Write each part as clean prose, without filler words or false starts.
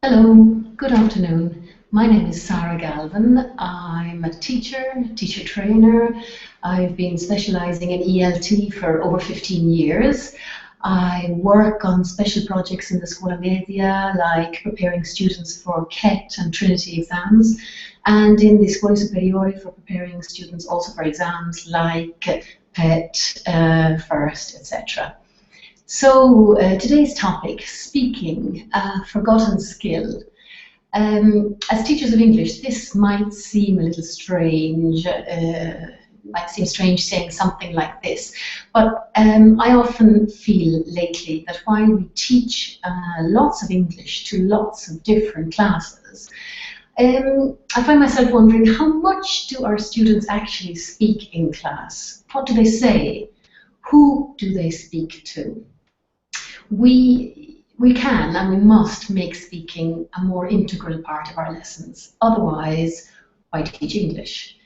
Hello, good afternoon. My name is Sarah Galvin. I'm a teacher trainer. I've been specialising in ELT for over 15 years. I work on special projects in the Scuola Media, like preparing students for CET and Trinity exams, and in the Scuole Superiori for preparing students also for exams like PET, FIRST, etc. So today's topic, speaking, a forgotten skill. As teachers of English, this might seem a little strange, might seem strange saying something like this, but I often feel lately that while we teach lots of English to lots of different classes, I find myself wondering, how much do our students actually speak in class? What do they say? Who do they speak to? We can and we must make speaking a more integral part of our lessons. Otherwise, why teach English?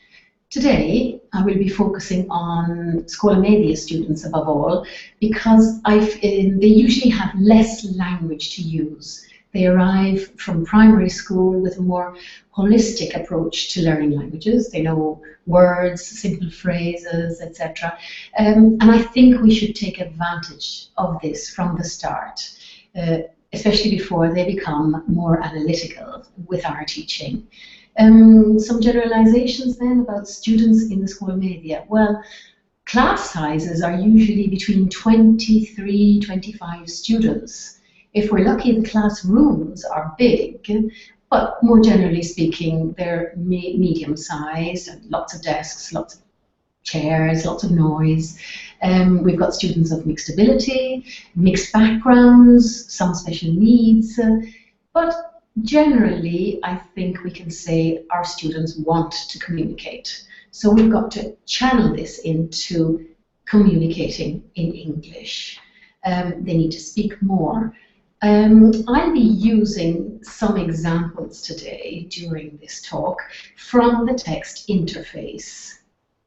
Today, I will be focusing on Scuola Media students above all, because they usually have less language to use. They arrive from primary school with a more holistic approach to learning languages. They know words, simple phrases, etc. And I think we should take advantage of this from the start, especially before they become more analytical with our teaching. Some generalizations then about students in the Scuola Media. Well, class sizes are usually between 23, 25 students. If we're lucky, the classrooms are big, but more generally speaking, they're medium-sized, and lots of desks, lots of chairs, lots of noise. We've got students of mixed ability, mixed backgrounds, some special needs, but generally, I think we can say our students want to communicate. So we've got to channel this into communicating in English. They need to speak more. I'll be using some examples today during this talk from the text interface,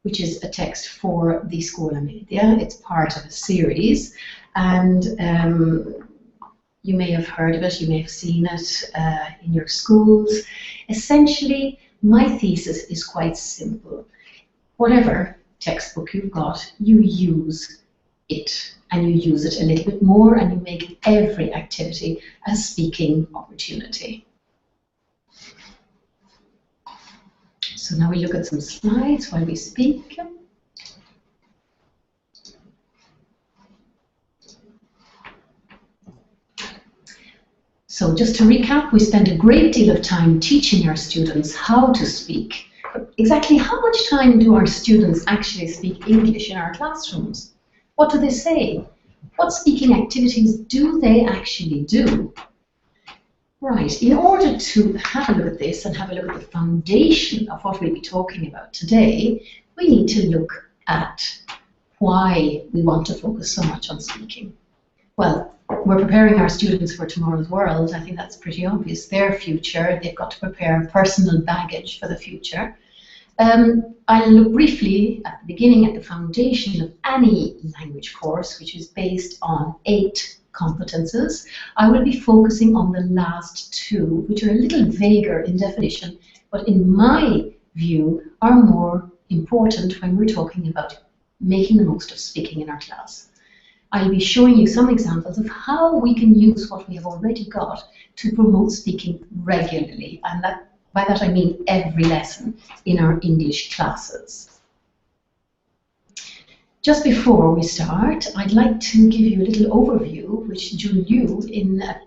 which is a text for the Scuola Media. It's part of a series, and you may have heard of it, you may have seen it in your schools. Essentially, my thesis is quite simple. Whatever textbook you've got, you use it, and you use it a little bit more, and you make every activity a speaking opportunity. So now we look at some slides while we speak. So just to recap, we spend a great deal of time teaching our students how to speak. But exactly how much time do our students actually speak English in our classrooms? What do they say? What speaking activities do they actually do? Right, in order to have a look at this and have a look at the foundation of what we'll be talking about today, we need to look at why we want to focus so much on speaking. Well, we're preparing our students for tomorrow's world. I think that's pretty obvious. Their future, they've got to prepare personal baggage for the future. I'll look briefly at the beginning, at the foundation of any language course, which is based on 8 competences. I will be focusing on the last 2, which are a little vaguer in definition, but in my view are more important when we're talking about making the most of speaking in our class. I'll be showing you some examples of how we can use what we have already got to promote speaking regularly, and by that I mean every lesson in our English classes. Just before we start, I'd like to give you a little overview which drew you in a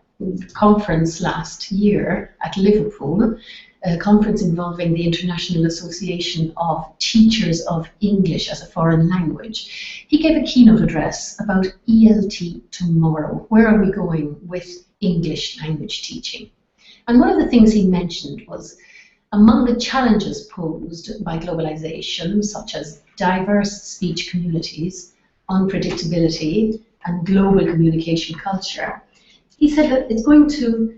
conference last year at Liverpool, a conference involving the International Association of Teachers of English as a Foreign Language. He gave a keynote address about ELT tomorrow. Where are we going with English language teaching? And one of the things he mentioned was, among the challenges posed by globalization, such as diverse speech communities, unpredictability, and global communication culture, he said that it's going to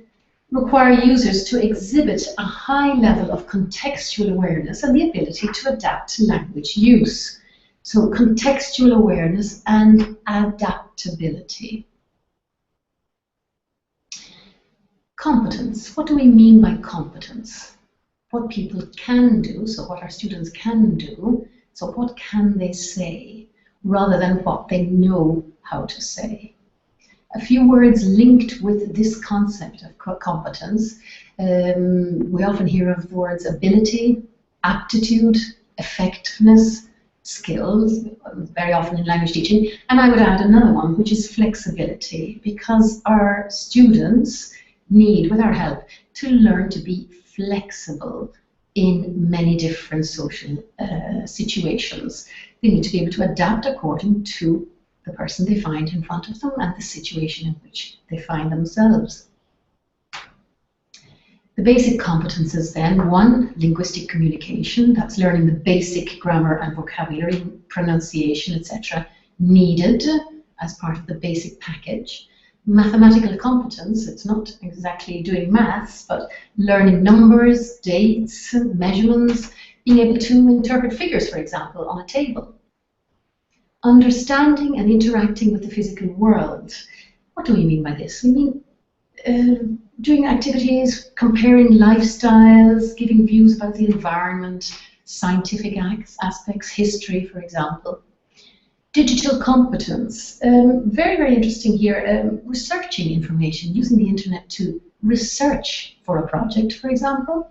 require users to exhibit a high level of contextual awareness and the ability to adapt to language use. So contextual awareness and adaptability. Competence. What do we mean by competence? What people can do, so what our students can do, so what can they say, rather than what they know how to say. A few words linked with this concept of competence. We often hear of the words ability, aptitude, effectiveness, skills, very often in language teaching. And I would add another one, which is flexibility, because our students need, with our help, to learn to be flexible in many different social situations. They need to be able to adapt according to the person they find in front of them and the situation in which they find themselves. The basic competences then: 1, linguistic communication. That's learning the basic grammar and vocabulary, pronunciation, etc. needed as part of the basic package. Mathematical competence, it's not exactly doing maths, but learning numbers, dates, measurements, being able to interpret figures, for example, on a table. Understanding and interacting with the physical world. What do we mean by this? We mean doing activities, comparing lifestyles, giving views about the environment, scientific aspects, history, for example. Digital competence, very, very interesting here, researching information, using the internet to research for a project, for example,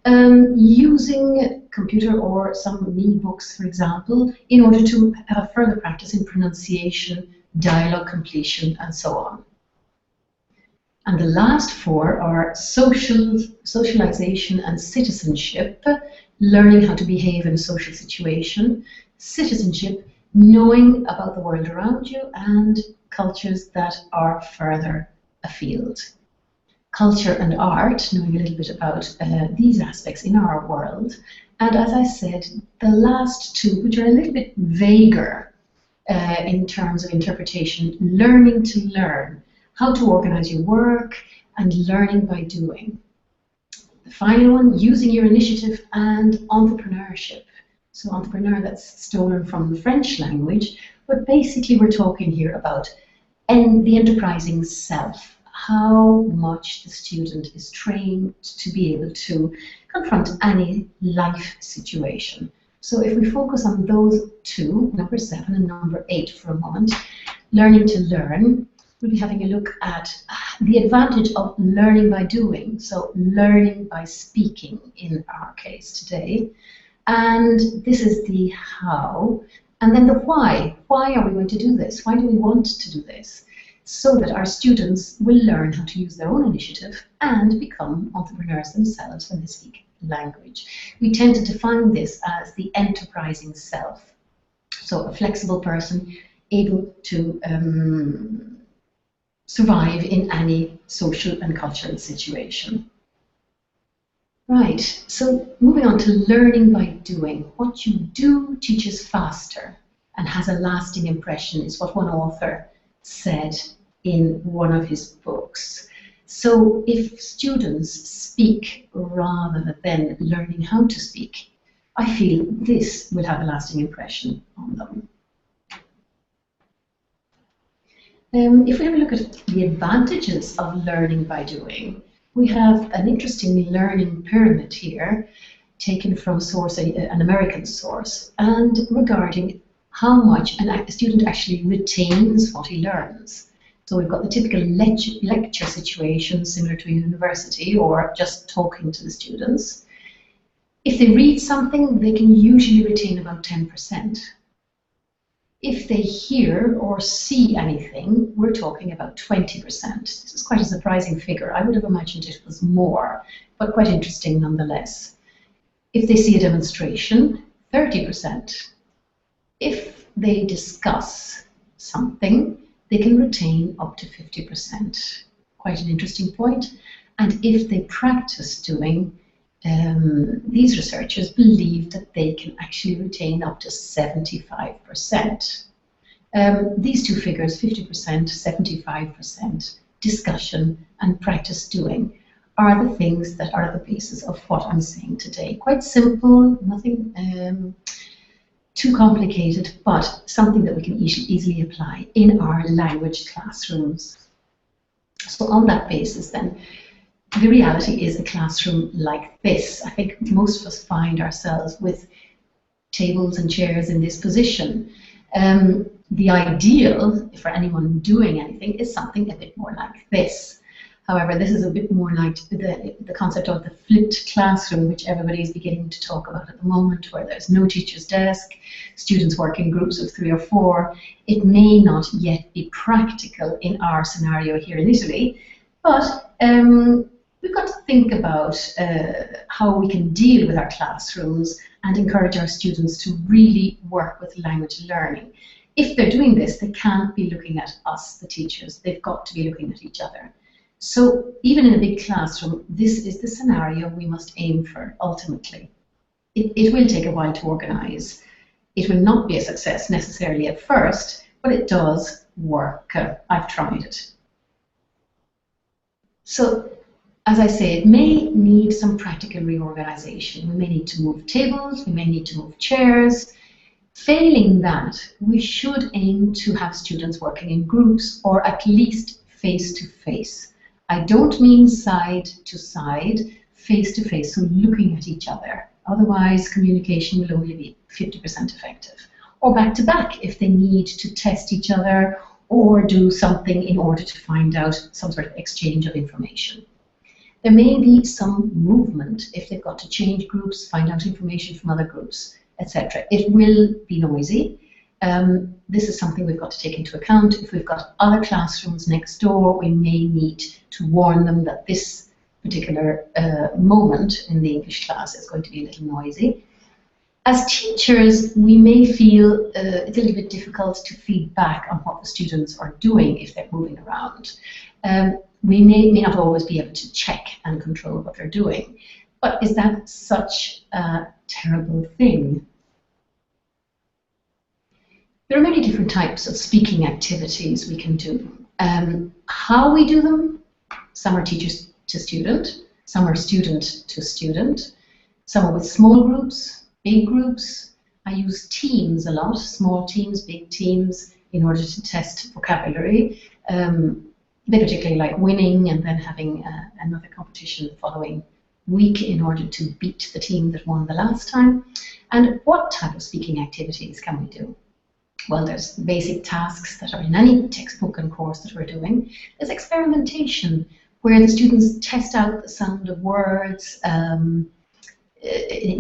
using computer or some e-books, for example, in order to have further practice in pronunciation, dialogue completion, and so on. And the last 4 are socialization and citizenship, learning how to behave in a social situation, citizenship, knowing about the world around you, and cultures that are further afield. Culture and art, knowing a little bit about these aspects in our world. And as I said, the last 2, which are a little bit vaguer in terms of interpretation, learning to learn, how to organize your work, and learning by doing. The final one, using your initiative and entrepreneurship. So entrepreneur, that's stolen from the French language, but basically we're talking here about the enterprising self, how much the student is trained to be able to confront any life situation. So if we focus on those 2, number 7 and number 8 for a moment, learning to learn, we'll be having a look at the advantage of learning by doing, so learning by speaking in our case today. And this is the how, and then the why. Why are we going to do this? Why do we want to do this? So that our students will learn how to use their own initiative and become entrepreneurs themselves when they speak language. We tend to define this as the enterprising self. So a flexible person able to survive in any social and cultural situation. Right, so moving on to learning by doing. What you do teaches faster and has a lasting impression is what one author said in one of his books. So if students speak rather than learning how to speak, I feel this will have a lasting impression on them. If we have a look at the advantages of learning by doing, we have an interesting learning pyramid here, taken from an American source, and regarding how much a student actually retains what he learns. So we've got the typical lecture situation, similar to a university, or just talking to the students. If they read something, they can usually retain about 10%. If they hear or see anything, we're talking about 20%. This is quite a surprising figure. I would have imagined it was more, but quite interesting nonetheless. If they see a demonstration, 30%. If they discuss something, they can retain up to 50%. Quite an interesting point. And if they practice doing, these researchers believe that they can actually retain up to 75%. These 2 figures, 50%, 75%, discussion and practice doing, are the things that are the basis of what I'm saying today. Quite simple, nothing too complicated, but something that we can easily apply in our language classrooms. So on that basis then, the reality is a classroom like this. I think most of us find ourselves with tables and chairs in this position. The ideal for anyone doing anything is something a bit more like this. However, this is a bit more like the concept of the flipped classroom, which everybody is beginning to talk about at the moment, where there's no teacher's desk, students work in groups of 3 or 4. It may not yet be practical in our scenario here in Italy, but we've got to think about how we can deal with our classrooms and encourage our students to really work with language learning. If they're doing this, they can't be looking at us, the teachers. They've got to be looking at each other. So even in a big classroom, this is the scenario we must aim for ultimately. It will take a while to organise. It will not be a success necessarily at first, but it does work. I've tried it. So, as I say, it may need some practical reorganisation. We may need to move tables, we may need to move chairs. Failing that, we should aim to have students working in groups or at least face-to-face. I don't mean side to side, face to face, so looking at each other. Otherwise, communication will only be 50% effective. Or back to back if they need to test each other or do something in order to find out some sort of exchange of information. There may be some movement if they've got to change groups, find out information from other groups, etc. It will be noisy. This is something we've got to take into account. If we've got other classrooms next door, we may need to warn them that this particular moment in the English class is going to be a little noisy. As teachers, we may feel it's a little bit difficult to feed back on what the students are doing if they're moving around. We may not always be able to check and control what they're doing. But is that such a terrible thing? There are many different types of speaking activities we can do. How we do them, some are teacher to student, some are student to student, some are with small groups, big groups. I use teams a lot, small teams, big teams, in order to test vocabulary. They particularly like winning and then having another competition the following week in order to beat the team that won the last time. And what type of speaking activities can we do? Well, there's basic tasks that are in any textbook and course that we're doing. There's experimentation, where the students test out the sound of words in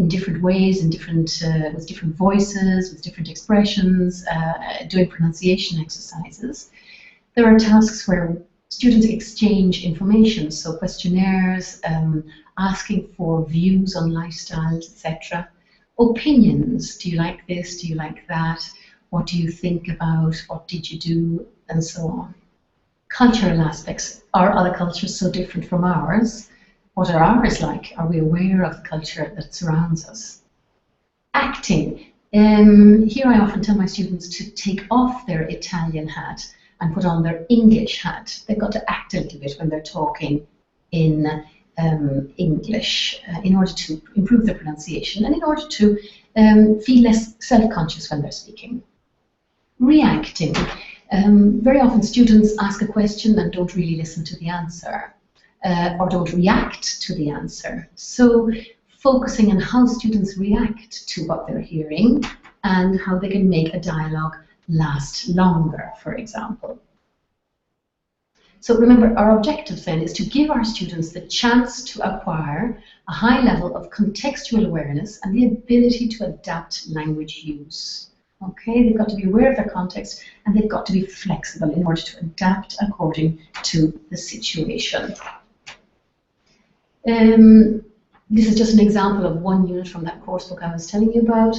different ways, with different voices, with different expressions, doing pronunciation exercises. There are tasks where students exchange information, so questionnaires, asking for views on lifestyles, etc. Opinions, do you like this, do you like that? What do you think about? What did you do? And so on. Cultural aspects. Are other cultures so different from ours? What are ours like? Are we aware of the culture that surrounds us? Acting. Here I often tell my students to take off their Italian hat and put on their English hat. They've got to act a little bit when they're talking in English in order to improve their pronunciation and in order to feel less self-conscious when they're speaking. Reacting. Very often students ask a question and don't really listen to the answer or don't react to the answer. So focusing on how students react to what they're hearing and how they can make a dialogue last longer, for example. So remember, our objective then is to give our students the chance to acquire a high level of contextual awareness and the ability to adapt language use. Okay, they've got to be aware of their context and they've got to be flexible in order to adapt according to the situation. This is just an example of one unit from that course book I was telling you about.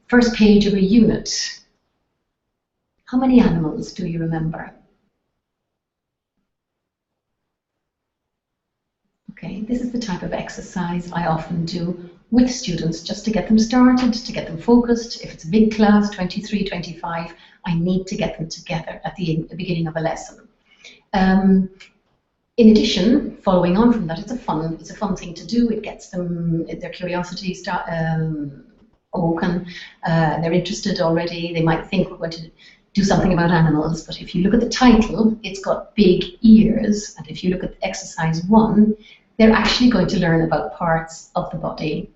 First page of a unit. How many animals do you remember? Okay, this is the type of exercise I often do with students just to get them started, to get them focused. If it's a big class, 23, 25, I need to get them together at the beginning of a lesson. In addition, following on from that, it's a fun thing to do. It gets them their curiosity awoken. They're interested already. They might think we're going to do something about animals, but if you look at the title, it's got big ears, and if you look at exercise 1, they're actually going to learn about parts of the body.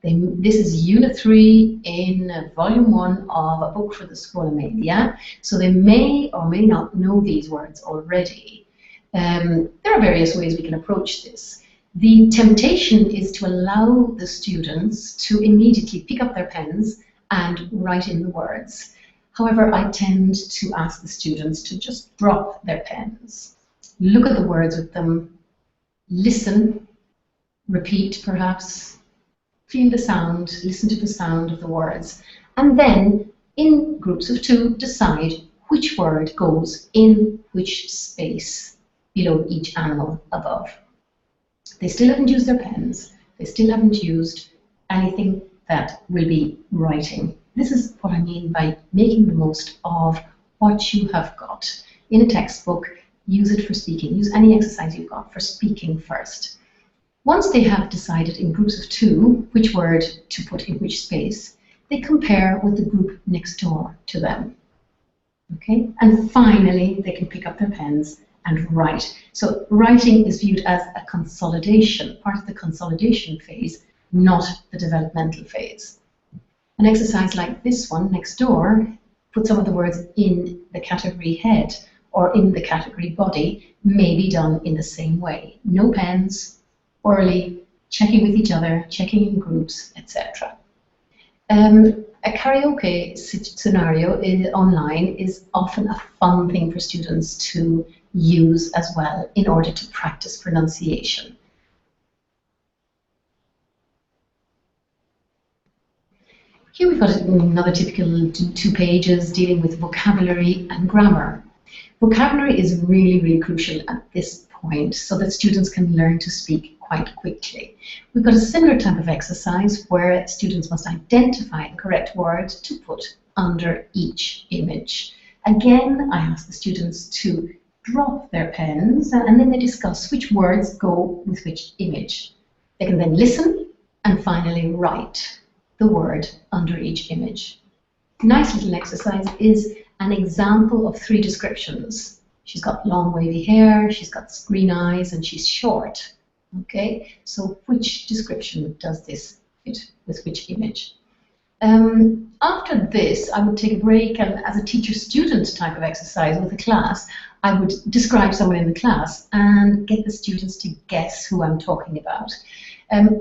This is Unit 3 in Volume 1 of a book for the Schola Media, so they may or may not know these words already. There are various ways we can approach this. The temptation is to allow the students to immediately pick up their pens and write in the words. However, I tend to ask the students to just drop their pens, look at the words with them, listen, repeat perhaps, feel the sound, listen to the sound of the words, and then in groups of 2 decide which word goes in which space below each animal above. They still haven't used their pens, they still haven't used anything that will be writing. This is what I mean by making the most of what you have got. In a textbook, use it for speaking. Use any exercise you've got for speaking first. Once they have decided in groups of 2 which word to put in which space, they compare with the group next door to them. Okay? And finally, they can pick up their pens and write. So writing is viewed as a consolidation, part of the consolidation phase, not the developmental phase. An exercise like this one next door, put some of the words in the category head or in the category body, may be done in the same way. No pens, orally, checking with each other, checking in groups, etc. A karaoke scenario online is often a fun thing for students to use as well in order to practice pronunciation. Here we've got another typical 2 pages dealing with vocabulary and grammar. Vocabulary is really, really crucial at this point so that students can learn to speak quite quickly. We've got a similar type of exercise where students must identify the correct word to put under each image. Again, I ask the students to drop their pens and then they discuss which words go with which image. They can then listen and finally write the word under each image. Nice little exercise is an example of 3 descriptions. She's got long wavy hair, she's got green eyes, and she's short. Okay, so which description does this fit with which image? After this, I would take a break, and as a teacher-student type of exercise with a class, I would describe someone in the class and get the students to guess who I'm talking about.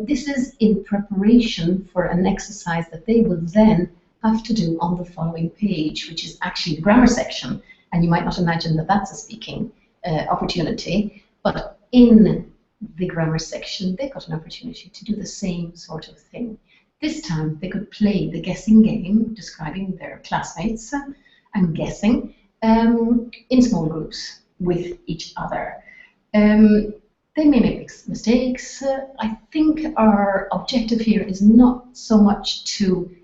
This is in preparation for an exercise that they will then have to do on the following page, which is actually the grammar section. And you might not imagine that that's a speaking opportunity, but in the grammar section, they've got an opportunity to do the same sort of thing. This time, they could play the guessing game, describing their classmates and guessing in small groups with each other. They may make mistakes. I think our objective here is not so much to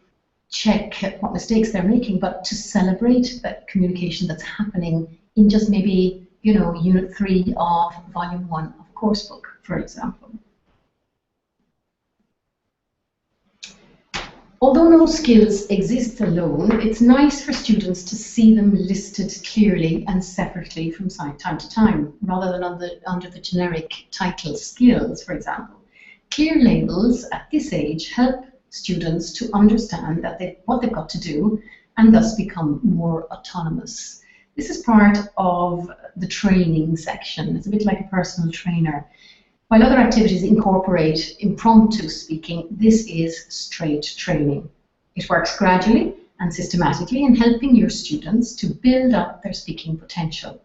check what mistakes they're making, but to celebrate that communication that's happening in just maybe, you know, Unit 3 of Volume 1 of a course book, for example. Although no skills exist alone, it's nice for students to see them listed clearly and separately from time to time, rather than under the generic title skills, for example. Clear labels at this age help students to understand that what they've got to do and thus become more autonomous. This is part of the training section. It's a bit like a personal trainer. While other activities incorporate impromptu speaking, this is straight training. It works gradually and systematically in helping your students to build up their speaking potential.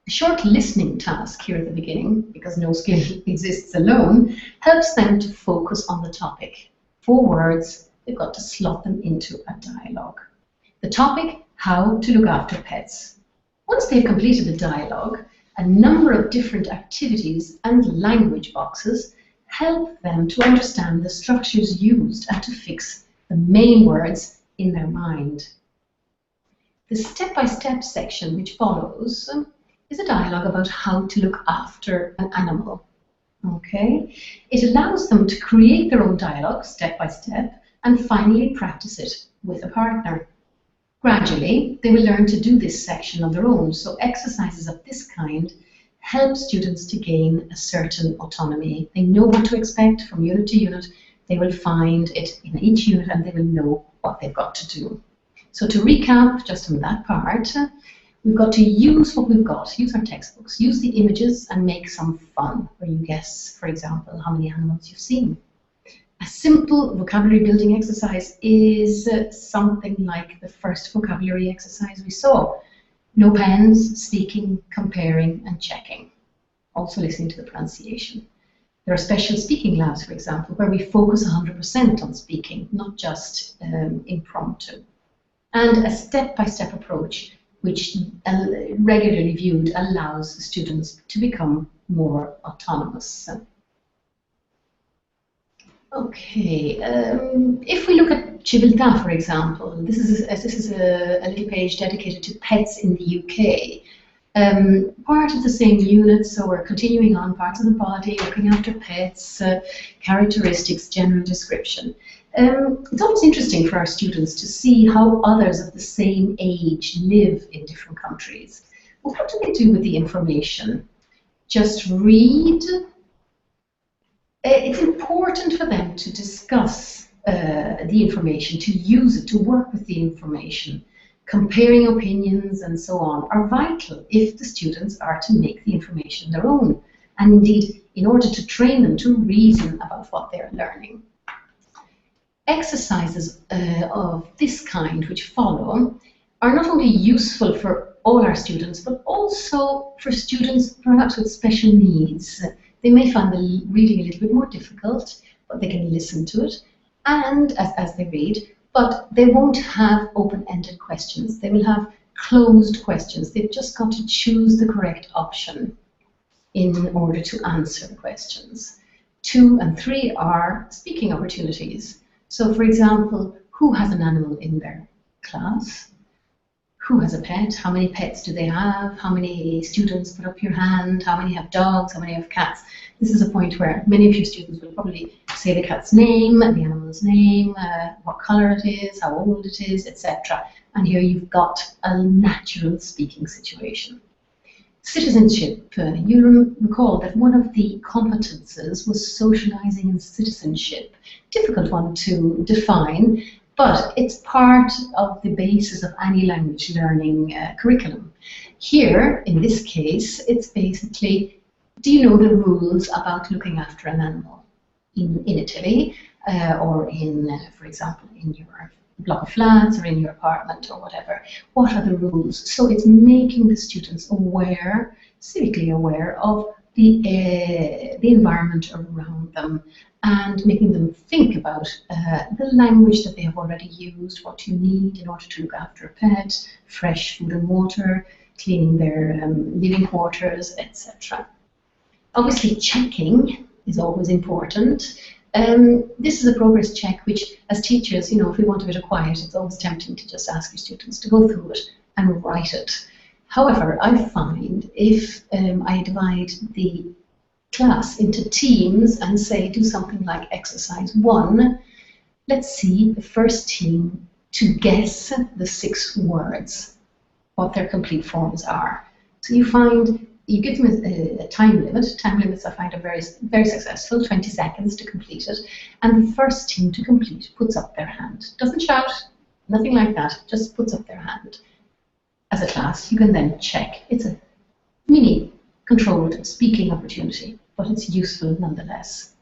A short listening task here at the beginning, because no skill exists alone, helps them to focus on the topic. 4 words, they've got to slot them into a dialogue. The topic, how to look after pets. Once they've completed the dialogue, a number of different activities and language boxes help them to understand the structures used and to fix the main words in their mind. The step-by-step section which follows is a dialogue about how to look after an animal. Okay? It allows them to create their own dialogue step by step and finally practice it with a partner. Gradually, they will learn to do this section on their own, so exercises of this kind help students to gain a certain autonomy. They know what to expect from unit to unit, they will find it in each unit and they will know what they've got to do. So to recap, just on that part, we've got to use what we've got, use our textbooks, use the images and make some fun, where you guess, for example, how many animals you've seen. A simple vocabulary building exercise is something like the first vocabulary exercise we saw. No pens, speaking, comparing and checking. Also listening to the pronunciation. There are special speaking labs, for example, where we focus 100% on speaking, not just impromptu. And a step-by-step approach, which regularly viewed, allows students to become more autonomous. Okay, if we look at Civiltà, for example, this is a little page dedicated to pets in the UK. Part of the same unit, so we're continuing on parts of the body, looking after pets, characteristics, general description. It's always interesting for our students to see how others of the same age live in different countries. Well, what do they do with the information? Just read? It's important for them to discuss the information, to use it, to work with the information. Comparing opinions and so on are vital if the students are to make the information their own, and indeed in order to train them to reason about what they're learning. Exercises of this kind which follow are not only useful for all our students, but also for students perhaps with special needs. They may find the reading a little bit more difficult, but they can listen to it and as they read, but they won't have open-ended questions. They will have closed questions. They've just got to choose the correct option in order to answer the questions. 2 and 3 are speaking opportunities. So, for example, who has an animal in their class? Who has a pet? How many pets do they have? How many students put up your hand? How many have dogs? How many have cats? This is a point where many of your students will probably say the cat's name, the animal's name, what colour it is, how old it is, etc. And here you've got a natural speaking situation. Citizenship. You'll recall that one of the competences was socializing and citizenship. Difficult one to define, but it's part of the basis of any language learning curriculum. Here, in this case, it's basically, do you know the rules about looking after an animal? In Italy, or in, for example, in your block of flats or in your apartment or whatever. What are the rules? So it's making the students aware, civically aware of the environment around them, and making them think about the language that they have already used, what you need in order to look after a pet, fresh food and water, cleaning their living quarters, etc. Obviously, checking is always important. This is a progress check which, as teachers, you know, if we want a bit of quiet, it's always tempting to just ask your students to go through it and write it. However, I find if I divide the class into teams and say do something like exercise 1, let's see the first team to guess the 6 words, what their complete forms are. So you find, you give them a time limit. Time limits I find are very, very successful, 20 seconds to complete it. And the first team to complete puts up their hand. Doesn't shout, nothing like that, just puts up their hand. As a class, you can then check. It's a mini controlled speaking opportunity, but it's useful nonetheless.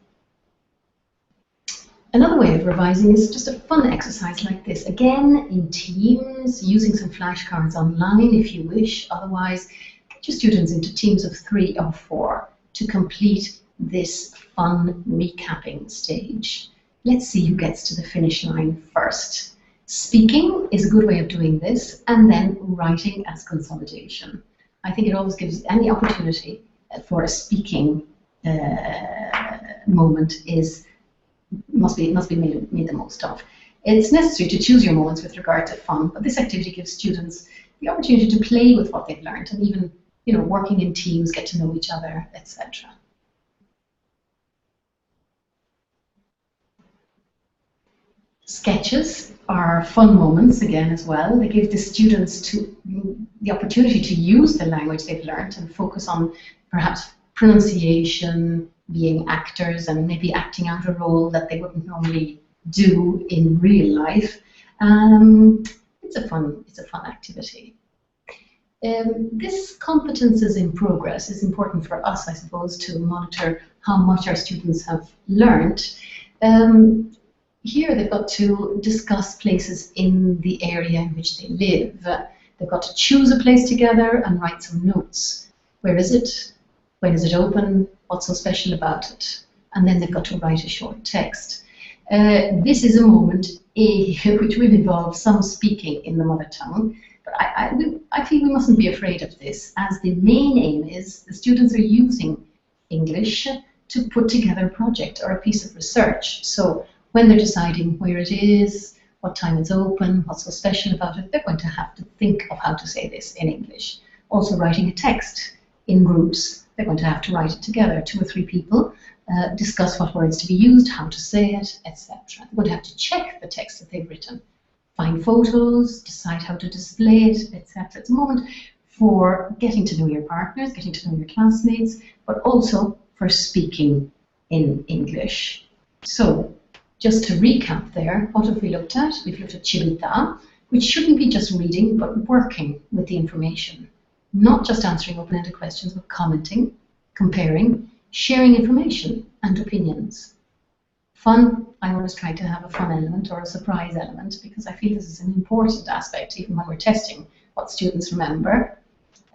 Another way of revising is just a fun exercise like this. Again, in teams, using some flashcards online if you wish. Otherwise, get your students into teams of 3 or 4 to complete this fun recapping stage. Let's see who gets to the finish line first. Speaking is a good way of doing this, and then writing as consolidation. I think it always gives any opportunity for a speaking moment must be made the most of. It's necessary to choose your moments with regard to fun, but this activity gives students the opportunity to play with what they've learned and even, you know, working in teams, get to know each other, etc. Sketches are fun moments again as well. They give the students the opportunity to use the language they've learned and focus on perhaps pronunciation, being actors and maybe acting out a role that they wouldn't normally do in real life. It's a fun activity. This competence is in progress is important for us, I suppose, to monitor how much our students have learned. Here they've got to discuss places in the area in which they live. They've got to choose a place together and write some notes. Where is it? When is it open? What's so special about it? And then they've got to write a short text. This is a moment which will involve some speaking in the mother tongue. But I feel we mustn't be afraid of this, as the main aim is the students are using English to put together a project or a piece of research. So when they're deciding where it is, what time it's open, what's so special about it, they're going to have to think of how to say this in English. Also writing a text in groups, they're going to have to write it together, 2 or 3 people, discuss what words to be used, how to say it, etc. They're going to have to check the text that they've written, find photos, decide how to display it, etc. It's a moment for getting to know your partners, getting to know your classmates, but also for speaking in English. So, just to recap there, what have we looked at? We've looked at chibita, which shouldn't be just reading, but working with the information. Not just answering open-ended questions, but commenting, comparing, sharing information and opinions. Fun, I always try to have a fun element or a surprise element because I feel this is an important aspect even when we're testing what students remember.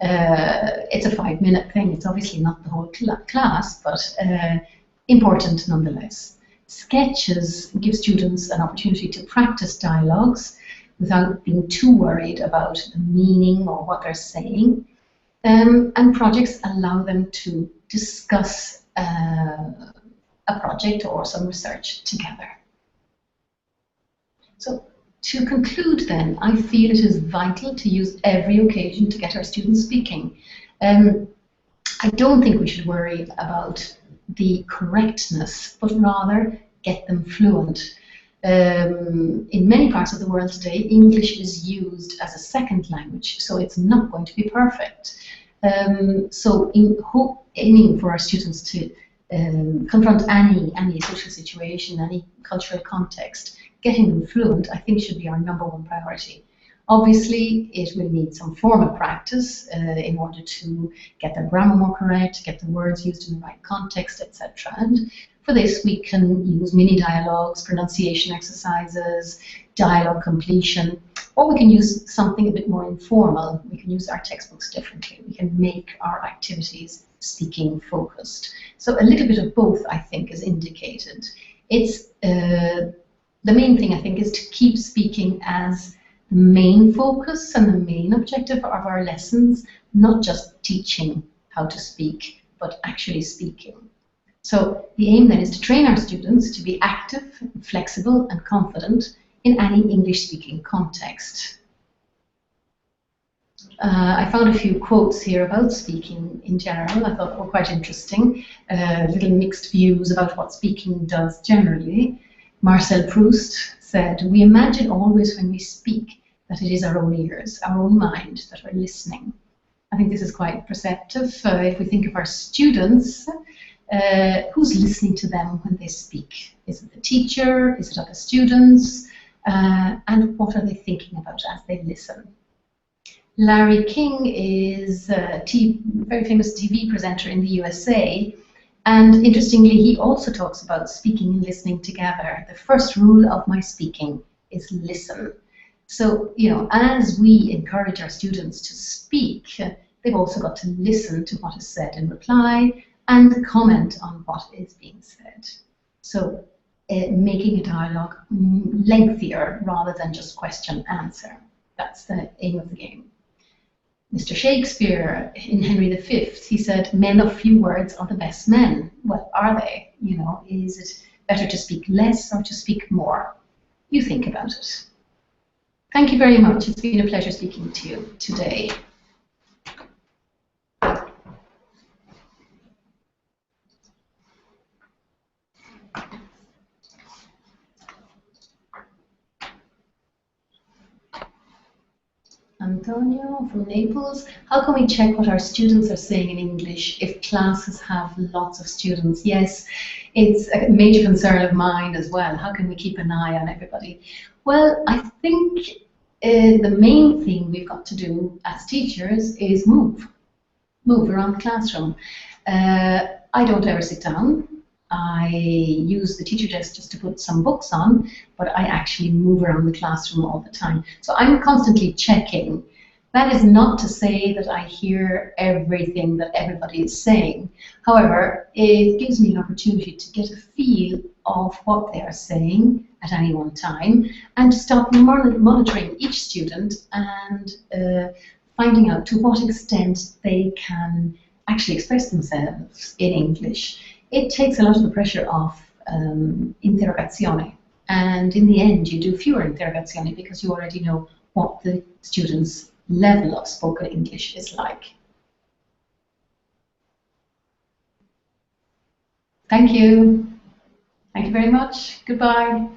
It's a 5-minute thing, it's obviously not the whole class, but important nonetheless. Sketches give students an opportunity to practice dialogues without being too worried about the meaning or what they're saying. And projects allow them to discuss a project or some research together. So to conclude then, I feel it is vital to use every occasion to get our students speaking. I don't think we should worry about the correctness, but rather get them fluent. In many parts of the world today, English is used as a second language, so it's not going to be perfect. So aiming for our students to confront any social situation, any cultural context, getting them fluent, I think should be our #1 priority. Obviously, it will need some formal practice in order to get the grammar more correct, get the words used in the right context, etc. And for this, we can use mini dialogues, pronunciation exercises, dialogue completion, or we can use something a bit more informal. We can use our textbooks differently. We can make our activities speaking focused. So a little bit of both, I think, is indicated. It's the main thing, I think, is to keep speaking as the main focus and the main objective of our lessons, not just teaching how to speak, but actually speaking. So the aim then is to train our students to be active, flexible and confident in any English-speaking context. I found a few quotes here about speaking in general. I thought were quite interesting. Little mixed views about what speaking does generally. Marcel Proust said, "We imagine always when we speak that it is our own ears, our own mind that are listening." I think this is quite perceptive. If we think of our students, who's listening to them when they speak? Is it the teacher? Is it other students? And what are they thinking about as they listen? Larry King is a very famous TV presenter in the USA. And interestingly, he also talks about speaking and listening together. The first rule of my speaking is listen. So, you know, as we encourage our students to speak, they've also got to listen to what is said in reply and comment on what is being said. So, making a dialogue lengthier rather than just question-answer. That's the aim of the game. Mr. Shakespeare in Henry V, he said, "Men of few words are the best men." Well, are they? You know, is it better to speak less or to speak more? You think about it. Thank you very much. It's been a pleasure speaking to you today. Antonio from Naples. How can we check what our students are saying in English if classes have lots of students? Yes, it's a major concern of mine as well. How can we keep an eye on everybody? Well, I think the main thing we've got to do as teachers is move around the classroom. I don't ever sit down. I use the teacher desk just to put some books on, but I actually move around the classroom all the time. So I'm constantly checking. That is not to say that I hear everything that everybody is saying. However, it gives me an opportunity to get a feel of what they are saying at any one time and to start monitoring each student and finding out to what extent they can actually express themselves in English. It takes a lot of the pressure off interrogazione, and in the end you do fewer interrogazioni because you already know what the student's level of spoken English is like. Thank you. Thank you very much. Goodbye.